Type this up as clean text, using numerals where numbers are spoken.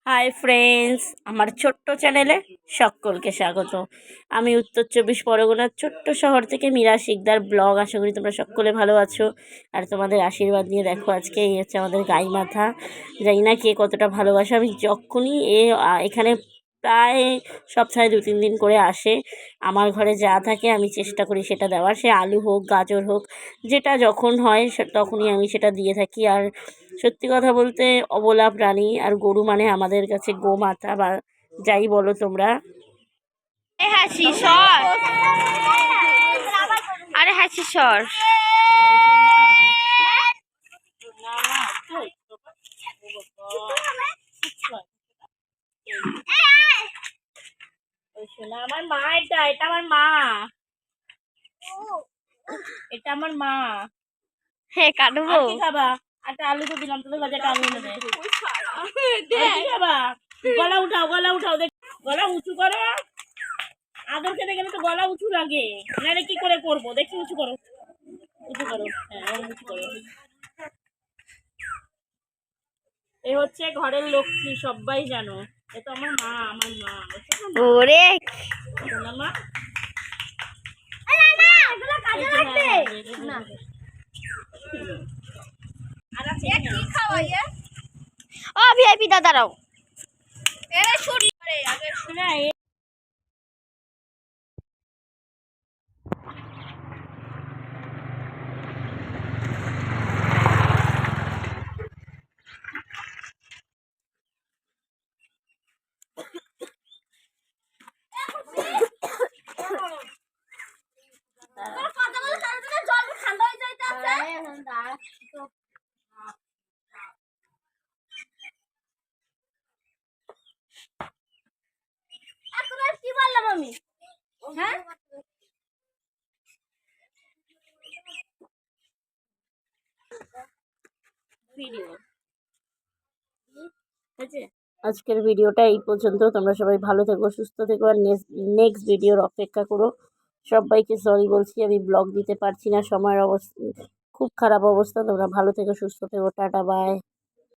Hi friends, আমার ছোট্ট চ্যানেলে সকলকে স্বাগত। আমি উত্তর 24 পরগনার ছোট্ট শহর থেকে মীরা শিকদার ব্লগ। আশা করি তোমরা সকলে ভালো আছো আর তোমাদের আশীর্বাদ নিয়ে দেখো আজকে এই হচ্ছে আমাদের গাই মাথা। জানি না কে কতটা ভালোবাসে। আমি যখনই এখানে প্রায় সপ্তাহে 2-3 দিন করে আসে, আমার ঘরে যা থাকে আমি চেষ্টা করি সেটা দেওয়ার। সে আলু হোক, গাজর হোক, যেটা যখন হয় তখনই আমি সেটা দিয়ে থাকি। আর সত্যি কথা বলতে অবলা প্রাণী, আর গরু মানে আমাদের কাছে গোমাতা বা যাই বলো তোমরা। হাসি সর, আরে হাসি সর। আমার মা, এটা আমার মা, এটা আমার মা। হ্যাঁ কাটবো। কি খাবা? একটা আলু তো দিলাম, তোদের কাছে একটা আলু এনে দে। কি খাবা? গলা উঠাও, গলা উঠাও, দেখ গলা উঁচু করো। আদর খেতে গেলে তো গলা উঁচু লাগে, নাহলে কি করে করবো? দেখি উঁচু করো, উঁচু করো, হ্যাঁ উঁচু করো। এ হচ্ছে ঘরের লক্ষ্মী, সবাই জানো। এ তো আমার মা, আমার মা। ওরে না মা, ও ভিআইপি দাদারাও কি বললাম আমি? হ্যাঁ আজকের ভিডিওটা এই পর্যন্ত। তোমরা সবাই ভালো থেকো, সুস্থ থেকো, আর নেক্সট ভিডিওর অপেক্ষা করো। সবাইকে সরি বলছি, আমি ব্লগ দিতে পারছি না, সময়ের অবস্থা খুব খারাপ অবস্থা। তোমরা ভালো থেকো, সুস্থ থেকো, টাটা বাই।